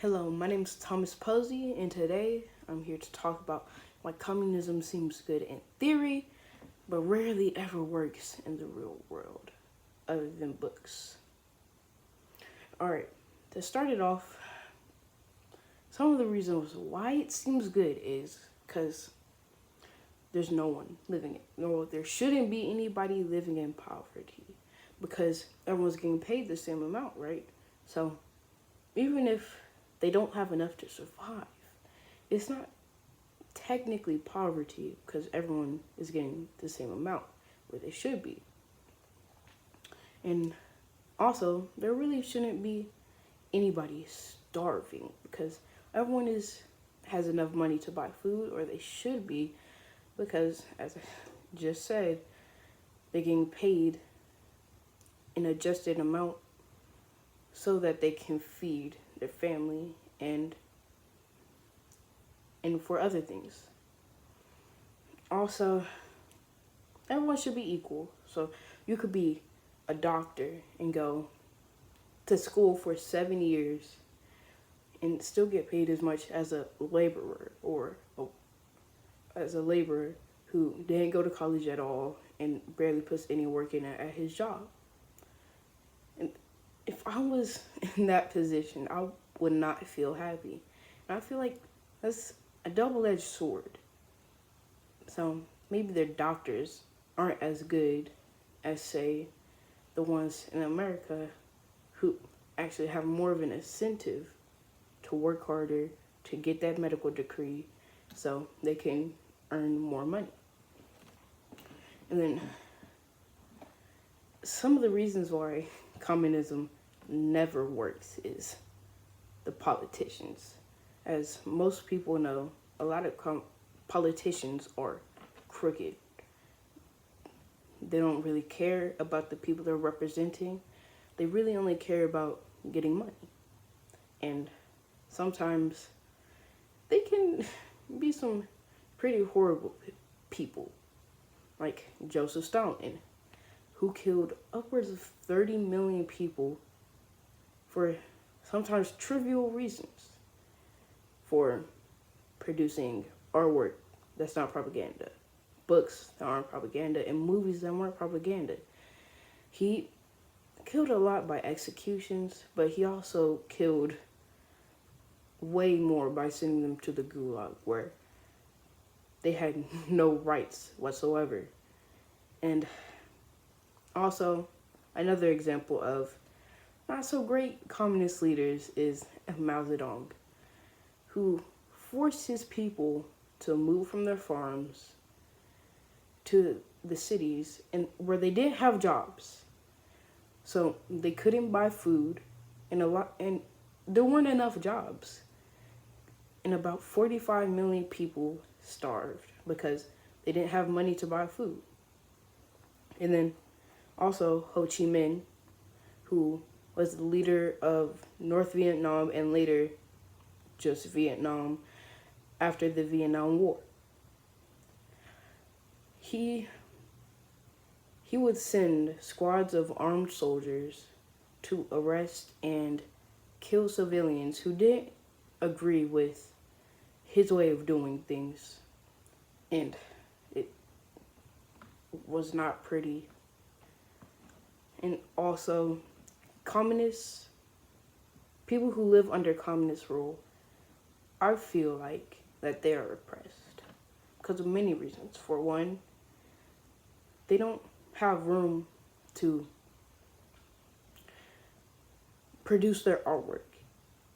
Hello, my name is Thomas Posey, and today I'm here to talk about why communism seems good in theory, but rarely ever works in the real world, other than books. Alright, to start it off, some of the reasons why it seems good is because there's no one living in, or there shouldn't be anybody living in poverty, because everyone's getting paid the same amount, right? So, even if they don't have enough to survive, it's not technically poverty because everyone is getting the same amount where they should be. And also, there really shouldn't be anybody starving because everyone has enough money to buy food, or they should be, because as I just said, they're getting paid an adjusted amount so that they can feed their family and for other things. Also, everyone should be equal. So you could be a doctor and go to school for 7 years and still get paid as much as a laborer, or as a laborer who didn't go to college at all and barely puts any work in at his job. And if I was in that position, I would not feel happy. And I feel like that's a double-edged sword. So maybe their doctors aren't as good as, say, the ones in America who actually have more of an incentive to work harder to get that medical degree so they can earn more money. And then some of the reasons why communism never works is the politicians. As most people know, a lot of politicians are crooked. They don't really care about the people they're representing. They really only care about getting money. And sometimes they can be some pretty horrible people, like Joseph Stalin, who killed upwards of 30 million people for sometimes trivial reasons, for producing artwork that's not propaganda, books that aren't propaganda, and movies that weren't propaganda. He killed a lot by executions, but he also killed way more by sending them to the gulag, where they had no rights whatsoever. And also, another example of not so great communist leaders is Mao Zedong, who forced his people to move from their farms to the cities, and where they didn't have jobs. So they couldn't buy food, and there weren't enough jobs. And about 45 million people starved because they didn't have money to buy food. And then also Ho Chi Minh, who was the leader of North Vietnam and later just Vietnam after the Vietnam War. He would send squads of armed soldiers to arrest and kill civilians who didn't agree with his way of doing things. And it was not pretty. And also, communists, people who live under communist rule, I feel like that they are oppressed because of many reasons. For one, they don't have room to produce their artwork.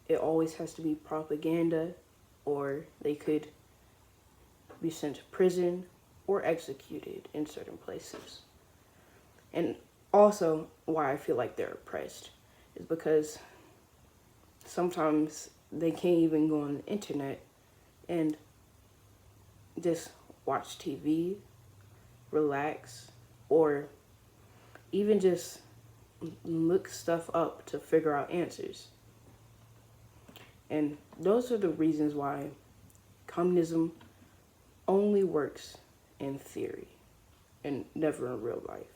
It always has to be propaganda, or they could be sent to prison or executed in certain places. And also, why I feel like they're oppressed is because sometimes they can't even go on the internet and just watch TV, relax, or even just look stuff up to figure out answers. And those are the reasons why communism only works in theory and never in real life.